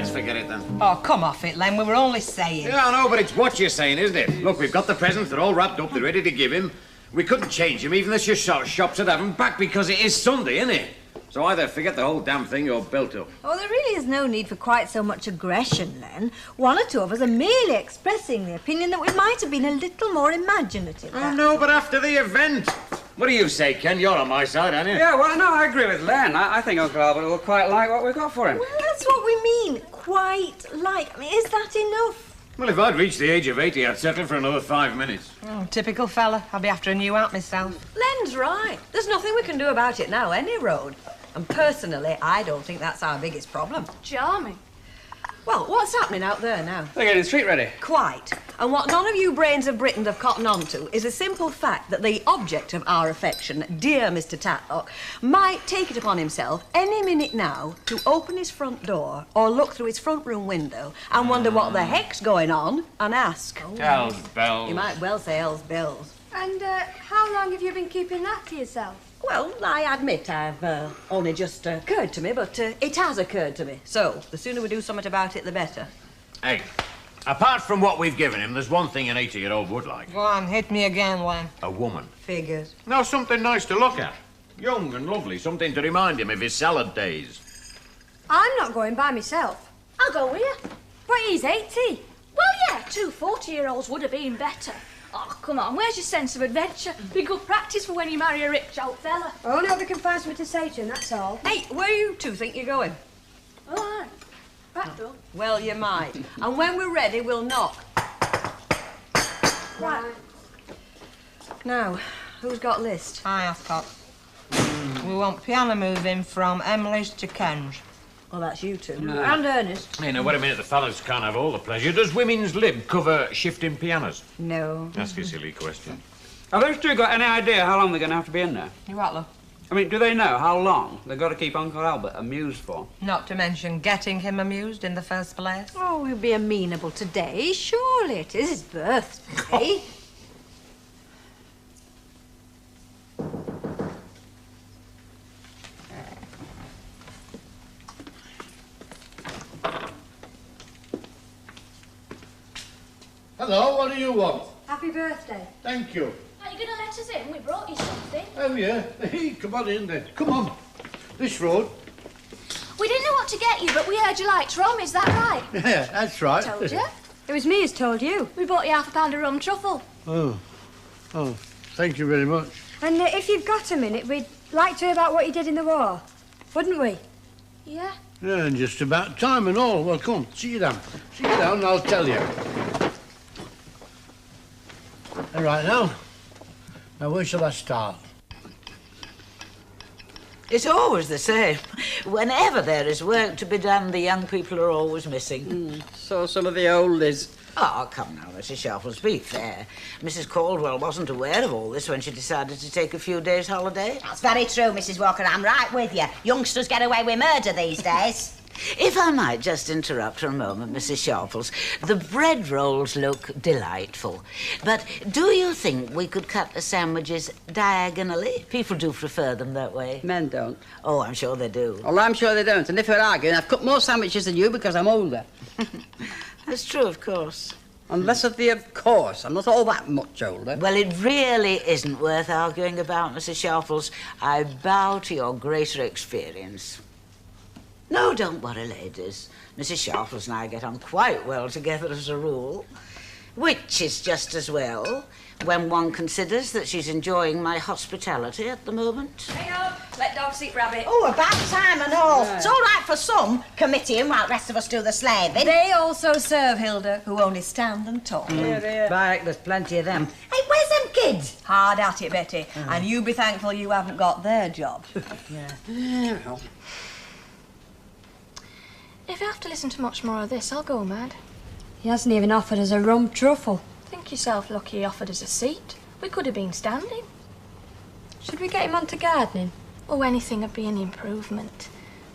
let's forget it then. Oh, come off it, Len. We were only saying. Yeah, I know, but it's what you're saying, isn't it? Look, we've got the presents. They're all wrapped up. They're ready to give him. We couldn't change him, even if your shops would have him back, because it is Sunday, isn't it? So either forget the whole damn thing or belt up. Oh, there really is no need for quite so much aggression, Len. One or two of us are merely expressing the opinion that we might have been a little more imaginative. Oh, no, but after the event. What do you say, Ken? You're on my side, aren't you? Yeah, well, no, I agree with Len. I think Uncle Albert will quite like what we've got for him. Well, that's what we mean. Quite like. I mean, is that enough? Well, if I'd reached the age of 80, I'd settle for another 5 minutes. Oh, typical fella. I'll be after a new out myself. Len's right. There's nothing we can do about it now, any road. And personally, I don't think that's our biggest problem. Charming. Well, what's happening out there now? They're getting the street ready. Quite. And what none of you brains of Britain have cottoned on to is a simple fact that the object of our affection, dear Mr. Tatlock, might take it upon himself any minute now to open his front door or look through his front room window and wonder what the heck's going on and ask. Hell's bells. You might well say hell's bells. And how long have you been keeping that to yourself? Well, I admit I've only just occurred to me, but it has occurred to me. So, the sooner we do something about it, the better. Hey, apart from what we've given him, there's one thing an 80-year-old would like. Go on, hit me again, Len. A woman. Figures. No, something nice to look at. Young and lovely, something to remind him of his salad days. I'm not going by myself. I'll go with you. But he's 80. Well, yeah, 2 40-year-olds would have been better. Oh, come on, where's your sense of adventure? Be good practice for when you marry a rich old fella. I only hope we can find something to say to him, that's all. Hey, where you two think you're going? All right. Back door. Well, you might. And when we're ready, we'll knock. Right. Now, who's got list? I have got. We want piano moving from Emily's to Ken's. Well, that's you two. No. And Ernest. Hey, now, wait a minute. The fellas can't have all the pleasure. Does Women's Lib cover shifting pianos? No. Ask a silly question. Have those two got any idea how long they're going to have to be in there? You what, love? I mean, do they know how long they've got to keep Uncle Albert amused for? Not to mention getting him amused in the first place. Oh, he'll be amenable today. Surely it is his birthday. Hello, what do you want? Happy birthday. Thank you. Are you going to let us in? We brought you something. Oh, yeah. Hey, come on in then. Come on. This road. We didn't know what to get you, but we heard you liked rum, is that right? Yeah, that's right. Told you. It was me who's told you. We bought you £1/2 of rum truffle. Oh, thank you very much. And if you've got a minute, we'd like to hear about what you did in the war. Wouldn't we? Yeah. Yeah, and just about time and all. Well, come, sit down. Sit down and I'll tell you. All right, now where shall I start? It's always the same. Whenever there is work to be done, the young people are always missing. So some of the oldies. Oh, come now, Mrs. Sharples, be fair. Mrs. Caldwell wasn't aware of all this when she decided to take a few days' holiday. That's very true, Mrs. Walker. I'm right with you. Youngsters get away with murder these days. If I might just interrupt for a moment, Mrs. Sharples, the bread rolls look delightful. But do you think we could cut the sandwiches diagonally? People do prefer them that way. Men don't. Oh, I'm sure they do. Well, I'm sure they don't. And if we're arguing, I've cut more sandwiches than you because I'm older. That's true, of course. Unless of the of course. I'm not all that much older. Well, it really isn't worth arguing about, Mrs. Sharples. I bow to your greater experience. No, don't worry, ladies. Mrs. Sharples and I get on quite well together as a rule. Which is just as well when one considers that she's enjoying my hospitality at the moment. Hang on. Let dogs eat rabbit. Oh, about time and all. It's all right for some, committing while the rest of us do the slaving. They also serve, Hilda, who only stand and talk. By there's plenty of them. Hey, where's them kids? Hard at it, Betty. And you be thankful you haven't got their job. Yeah, well. If I have to listen to much more of this, I'll go mad. He hasn't even offered us a rum truffle. Think yourself lucky he offered us a seat. We could have been standing. Should we get him onto gardening? Oh, anything would be an improvement.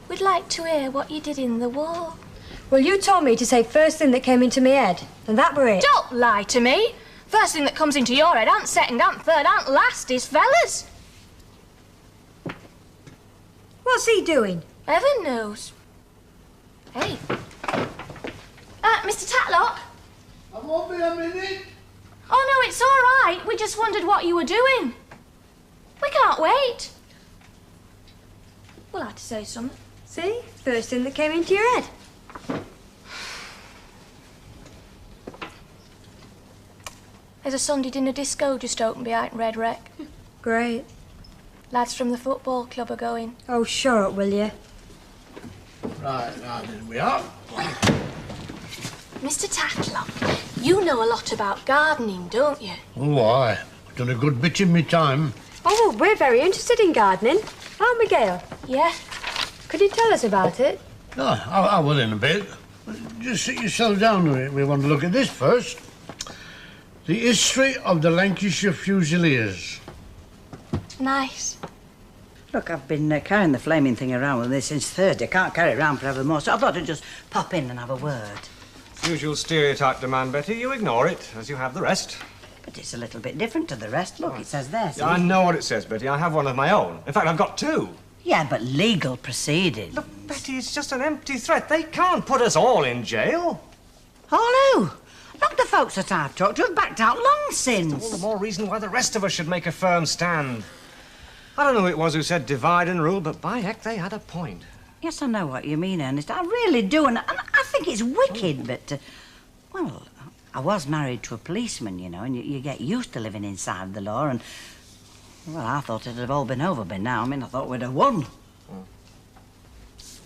We'd like to hear what you did in the war. Well, you told me to say first thing that came into my head, and that were it. Don't lie to me. First thing that comes into your head, aren't second, aren't third, aren't last, is fellas. What's he doing? Heaven knows. Hey, Mr. Tatlock? I won't be a minute. Oh, no, it's all right. We just wondered what you were doing. We can't wait. We'll have to say something. See? First thing that came into your head. There's a Sunday dinner disco just opened behind Red Wreck. Great. Lads from the football club are going. Oh, shut up, will you? Right, now then we are. Mr. Tatlock, you know a lot about gardening, don't you? Oh, aye. I've done a good bit in my time. Oh, we're very interested in gardening. Aren't we, Gail? Yeah. Could you tell us about it? No, I will in a bit. Just sit yourself down. We want to look at this first. The history of the Lancashire Fusiliers. Nice. Look, I've been carrying the flaming thing around with me since Thursday. I can't carry it around forever more, so I thought I'd just pop in and have a word. Usual stereotype demand, Betty. You ignore it, as you have the rest. But it's a little bit different to the rest. Look, it says there, see? I know what it says, Betty. I have one of my own. In fact, I've got two. Yeah, but legal proceedings. Look, Betty, it's just an empty threat. They can't put us all in jail. Oh, no. Look, the folks that I've talked to have backed out long since. All the more reason why the rest of us should make a firm stand. I don't know who it was who said divide and rule, but by heck, they had a point. Yes, I know what you mean, Ernest. I really do, and I think it's wicked, but, well, I was married to a policeman, you know, and you get used to living inside the law, and, well, I thought it'd have all been over by now. I mean, I thought we'd have won.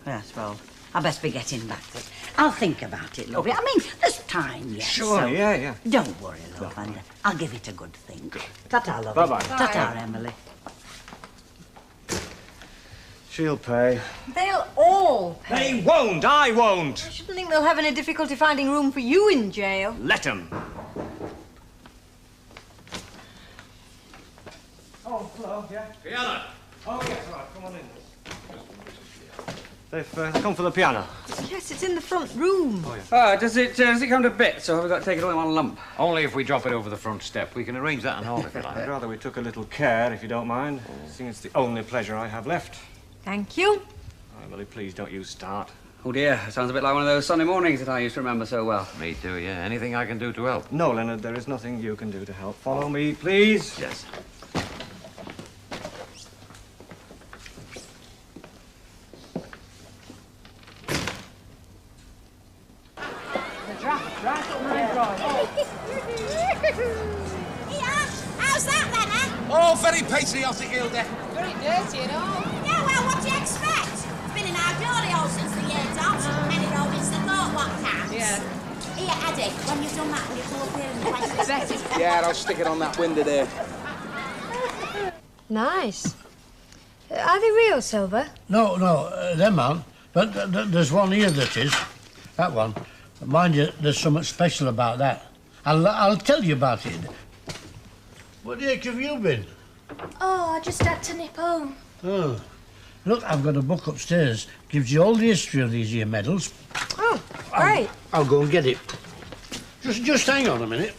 Yes, well, I best be getting back to it. I'll think about it, lovely. I mean, there's time yet. Sure, so yeah. Don't worry, love, and I'll give it a good think. Ta-ta, love. Bye-bye. Ta-ta, Emily. She'll pay. They'll all pay. They won't. I won't. I shouldn't think they'll have any difficulty finding room for you in jail. Let 'em. Oh, hello, yeah? Piano. Oh, yes, all right, come on in. They've come for the piano. Yes, it's in the front room. Oh, yeah. Does it come to bits, or have we got to take it all in one lump? Only if we drop it over the front step. We can arrange that and all if you I'd like. rather we took a little care, if you don't mind, seeing it's the only pleasure I have left. Thank you. Emily, please don't you start. Oh, dear. Sounds a bit like one of those Sunday mornings that I used to remember so well. Me too, yeah. Anything I can do to help? No, Leonard, there is nothing you can do to help. Follow me, please. Yes. How's that, Leonard? Oh, very patriotic, Hilda. Very dirty and all. Yeah, well, what do you expect? It's been in our glory hole since the year dot. Any road is the thought what counts. Yeah. Here, Eddie, when you've done that, will you go up here and question Betty? Yeah, I'll stick it on that window there. Nice. Are they real silver? No, them aren't. But there's one here that is. That one. Mind you, there's something special about that. I'll tell you about it. What the heck have you been? Oh, I just had to nip home. Oh. Look, I've got a book upstairs. Gives you all the history of these here medals. Oh, great. I'll go and get it. Just hang on a minute.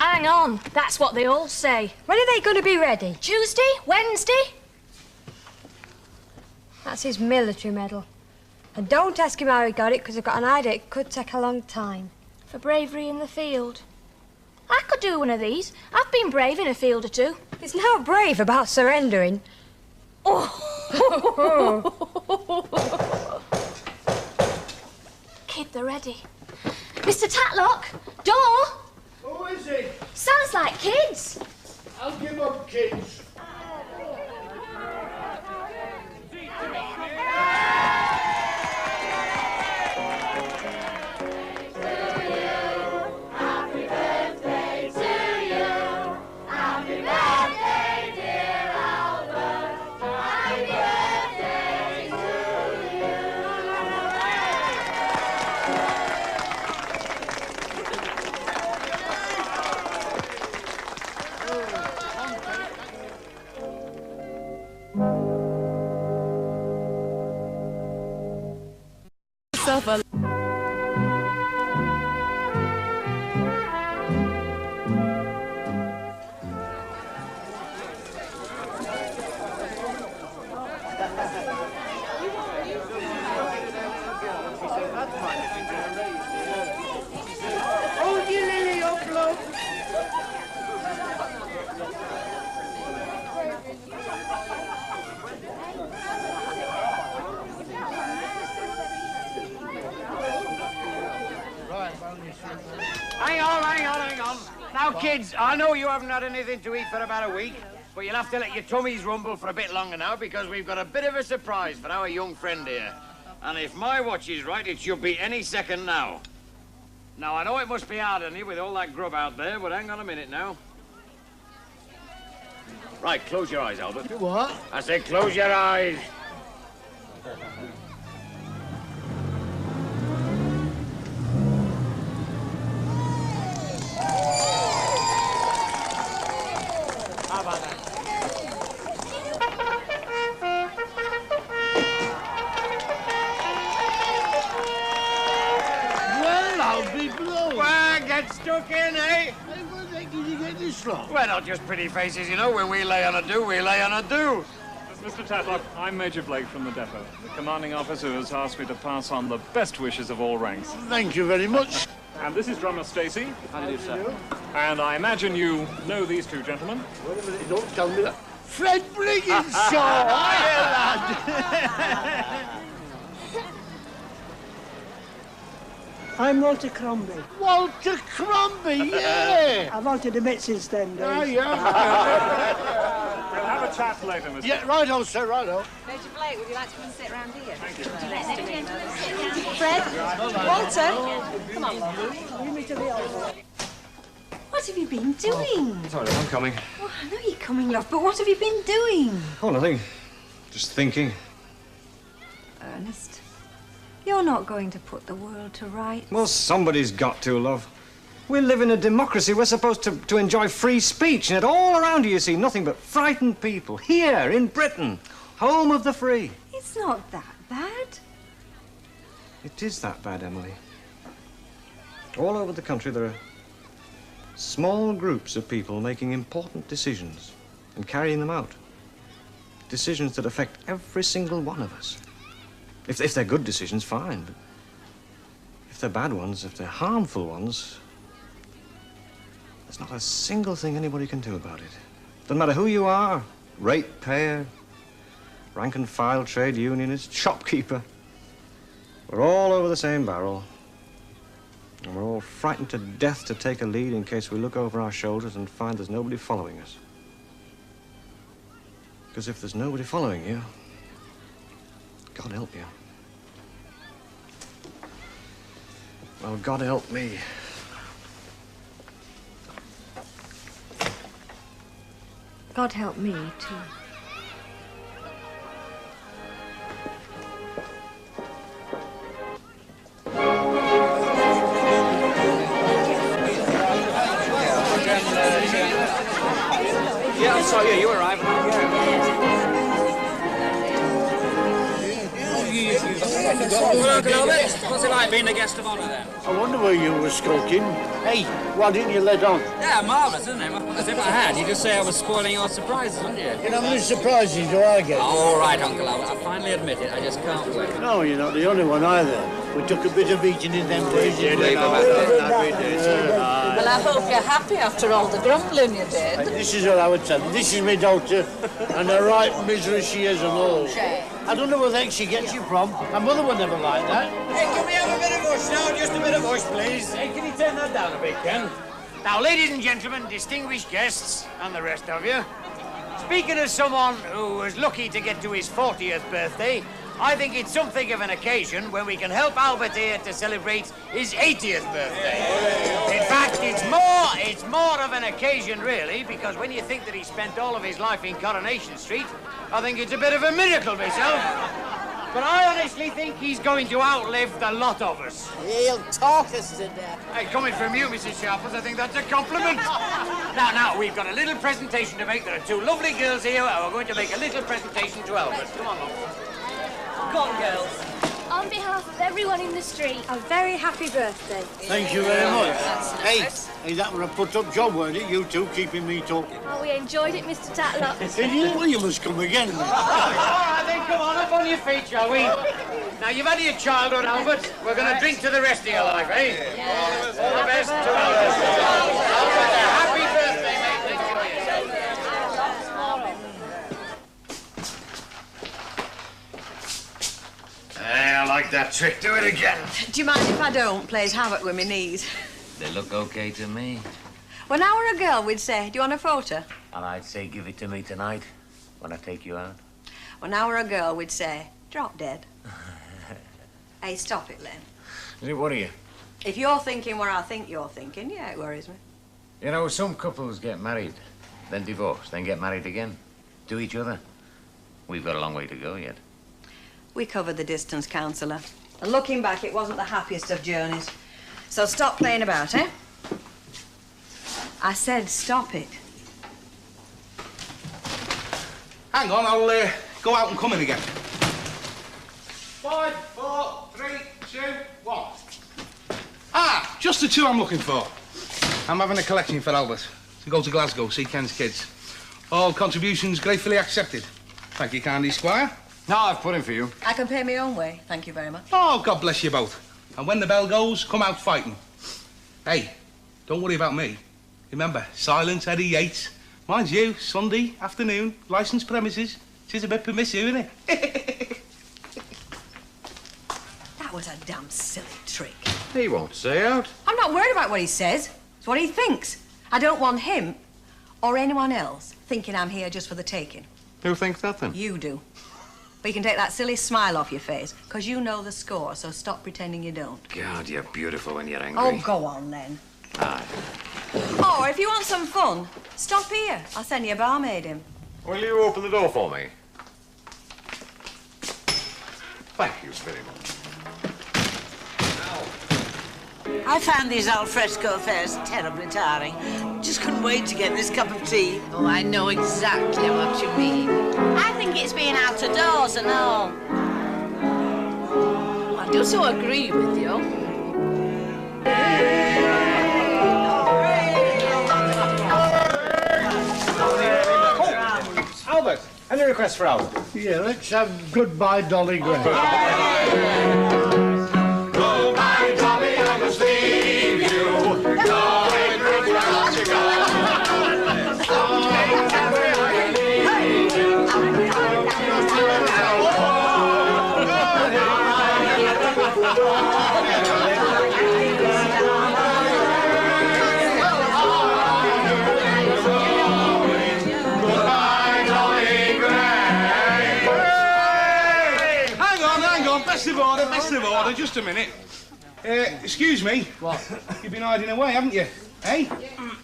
Hang on, that's what they all say. When are they going to be ready? Tuesday? Wednesday? That's his military medal. And don't ask him how he got it, because I've got an idea it could take a long time. For bravery in the field. I could do one of these. I've been brave in a field or two. It's not brave about surrendering. Kid, they're ready. Mr. Tatlock, door! Who is it? Sounds like kids. I'll give up, kids. Now, kids, I know you haven't had anything to eat for about a week, but you'll have to let your tummies rumble for a bit longer now because we've got a bit of a surprise for our young friend here. And if my watch is right, it should be any second now. Now, I know it must be hard on you with all that grub out there, but hang on a minute now. Right, close your eyes, Albert. What? I said close your eyes. How about that? Well, I'll be blowed. Well, get stuck in, eh? Hey, what the heck did you get this from? We're not just pretty faces, you know. When we lay on a do, we lay on a do. Mr. Tatlock, I'm Major Blake from the depot. The commanding officer has asked me to pass on the best wishes of all ranks. Thank you very much. And this is Drummer Stacy. How do you do, sir? And I imagine you know these two gentlemen. Wait a minute, don't tell me that. Fred Brigginshaw! I'm Walter Crombie. Walter Crombie, yeah! I've altered a bit since then, Dave. Oh, yeah. We'll have a chat later, Mr. Yeah, righto, sir, righto. Major Blake, would you like to come and sit round here? Thank you. Fred, Walter, come on, love. Leave me to the old. What have you been doing? Sorry, I'm coming. Oh, I know you're coming, love, but what have you been doing? Oh, nothing. Just thinking. Ernest, you're not going to put the world to rights. Well, somebody's got to, love. We live in a democracy. We're supposed to enjoy free speech, and yet all around you see nothing but frightened people. Here, in Britain, home of the free. It's not that bad. It is that bad, Emily. All over the country, there are small groups of people making important decisions and carrying them out. Decisions that affect every single one of us. If they're good decisions, fine. But if they're bad ones, if they're harmful ones, there's not a single thing anybody can do about it. Doesn't matter who you are, ratepayer, rank and file trade unionist, shopkeeper. We're all over the same barrel. And we're all frightened to death to take a lead in case we look over our shoulders and find there's nobody following us. Because if there's nobody following you, God help you. Well, God help me. God help me, too. Yeah, I'm sorry, you arrived. Well, Uncle Albert, what's it like being a guest of honour then? I wonder where you were skulking. Hey, why didn't you let on? Yeah, marvellous, isn't it? As if I had. You just say I was spoiling your surprises, wouldn't you? You know, how many surprises do I get? All right, Uncle Albert, I finally admit it. I just can't wait. No, you're not the only one either. We took a bit of eating in them days. Well, I hope you're happy after all the grumbling you did. This is what I would tell you. This is my daughter, and a right misery she is and all. I don't know where the heck she gets you from. My mother would never like that. Hey, can we have a bit of hush now? Just a bit of hush, please. Hey, can you turn that down a bit, Ken? Now, ladies and gentlemen, distinguished guests, and the rest of you, speaking as someone who was lucky to get to his 40th birthday, I think it's something of an occasion when we can help Albert here to celebrate his 80th birthday. In fact, it's more of an occasion, really, because when you think that he spent all of his life in Coronation Street, I think it's a bit of a miracle myself. But I honestly think he's going to outlive the lot of us. He'll talk us to death. Hey, coming from you, Mrs. Sharples, I think that's a compliment. Now, we've got a little presentation to make. There are two lovely girls here who are going to make a little presentation to Albert. Come on, love. Come on, girls. On behalf of everyone in the street, a very happy birthday. Thank you very much. Hey, that was a put-up job, weren't it? You two keeping me talking. Oh, we enjoyed it, Mr. Tatlock. Did you? Well, you must come again. All right, then, come on, up on your feet, shall we? Now, you've had your childhood, Albert. We're going to drink to the rest of your life, eh? Yeah. All the best to Albert. Albert, happy birthday, mate. Enjoy yourself. Hey, I like that trick. Do it again. Do you mind if I don't play havoc with my knees? They look okay to me. When I were a girl, we'd say, do you want a photo? And I'd say, give it to me tonight, when I take you out. When I were a girl, we'd say, drop dead. Hey, stop it, Len. Does it worry you? If you're thinking where I think you're thinking, yeah, it worries me. You know, some couples get married, then divorce, then get married again. To each other. We've got a long way to go yet. We covered the distance, counsellor. And looking back, it wasn't the happiest of journeys. So stop playing about, eh? I said stop it. Hang on, I'll go out and come in again. 5, 4, 3, 2, 1. Ah, just the two I'm looking for. I'm having a collection for Albert to go to Glasgow, see Ken's kids. All contributions gratefully accepted. Thank you kindly, Squire. No, I've put in for you. I can pay my own way, thank you very much. Oh, God bless you both. And when the bell goes, come out fighting. Hey, don't worry about me. Remember, silence, Eddie Yates. Mind you, Sunday afternoon, licensed premises. She's a bit permissive, isn't it? That was a damn silly trick. He won't say out. I'm not worried about what he says. It's what he thinks. I don't want him or anyone else thinking I'm here just for the taking. Who thinks that, then? You do. But you can take that silly smile off your face, because you know the score, so stop pretending you don't. God, you're beautiful when you're angry. Oh, go on, then. Aye. Or if you want some fun, stop here. I'll send you a barmaid in. Will you open the door for me? Thank you very much. I found these al fresco affairs terribly tiring. Just couldn't wait to get this cup of tea. Oh, I know exactly what you mean. I think it's being out of doors and all. I do so agree with you. Albert, any requests for Albert? Yeah, let's have Goodbye, Dolly Gray. Goodbye, Dolly, I must leave you. Going round where else you go. Best of order, just a minute. Excuse me. What? You've been hiding away, haven't you? Hey?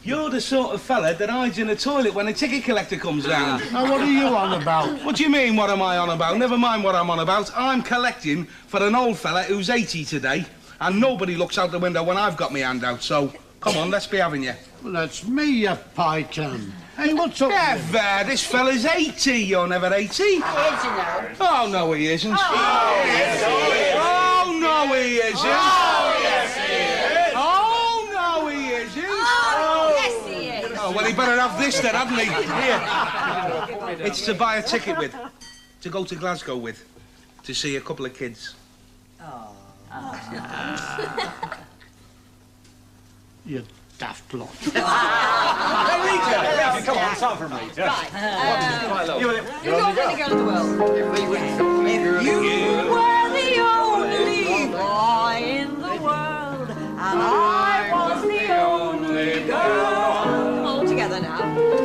You're the sort of fella that hides in the toilet when a ticket collector comes down. Now, what are you on about? What do you mean, what am I on about? Never mind what I'm on about. I'm collecting for an old fella who's 80 today, and nobody looks out the window when I've got my hand out, so come on, let's be having you. Well, that's me, you python. Hey, what's up? Yeah, there, this fella's 80. You're never 80. He is, you know. Oh, no, he isn't. Oh, yes, he is. Oh, no, he isn't. Oh, yes, he is. Oh, no, he isn't. Oh, yes, he is. Oh, well, he better have this then, hadn't he? Here. It's to buy a ticket with. To go to Glasgow with. To see a couple of kids. You daft lot. Hey, Rita! Come on, it's time for Rita. Right. You're You go with any girl in the world. If You were the only boy in the world, and I was the only girl. All together now.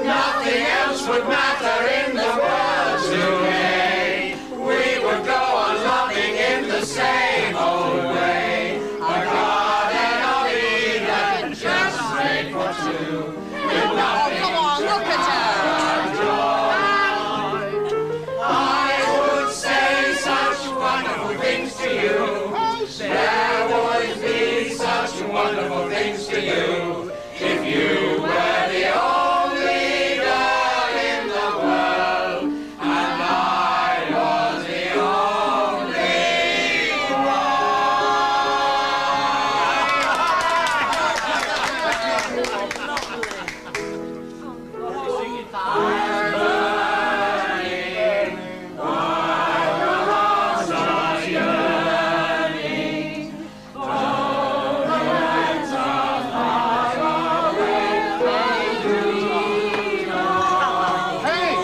nothing else would matter in the world today, we would go on loving in the same old way. A garden of Eden just made for two. Oh, come on, look at her. I would say such wonderful things to you. There would be such wonderful things to you if you were the only girl in the world and I was the only Hey,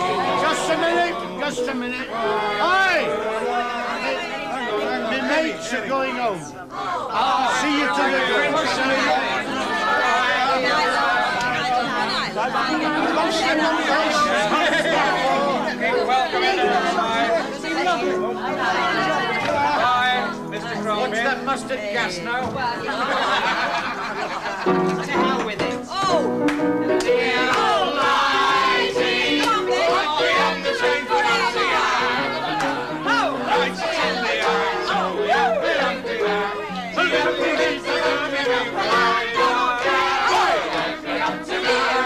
just a minute, just a minute. Hey! My mates are going home. I'll see you to the What's that mustard gas now? To hell with it. Oh! Dear Almighty, what we have to say for Auntie Anne. Oh! Right in the eyes, oh, we have to Auntie Anne. She has to be the running of I don't care. We have to be a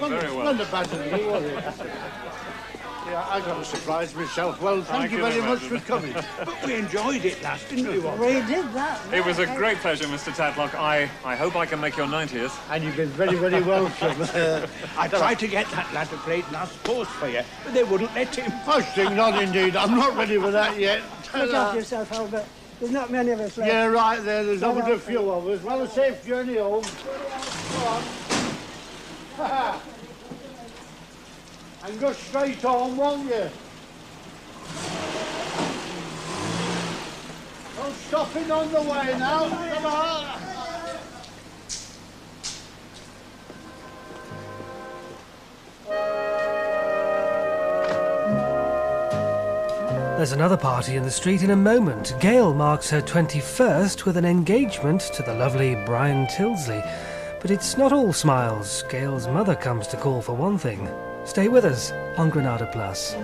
Very well. Not a bad thing, was it? Yeah, I got a surprise myself. Well, thank you very much for coming. But we enjoyed it last, didn't we? We did that. It was a great pleasure, Mr. Tatlock. I hope I can make your 90th. And you've been very, very welcome. I tried to get that lad to play last post for you, but they wouldn't let him. I think not, indeed. I'm not ready for that yet. Look after yourself, Albert. There's not many of us left. Yeah, right there. There's only a few of us. Well, a safe journey home. Go on. And go straight home, won't you? No stopping on the way now. Come on. There's another party in the street in a moment. Gail marks her 21st with an engagement to the lovely Brian Tilsley. But it's not all smiles. Gail's mother comes to call for one thing. Stay with us on Granada Plus.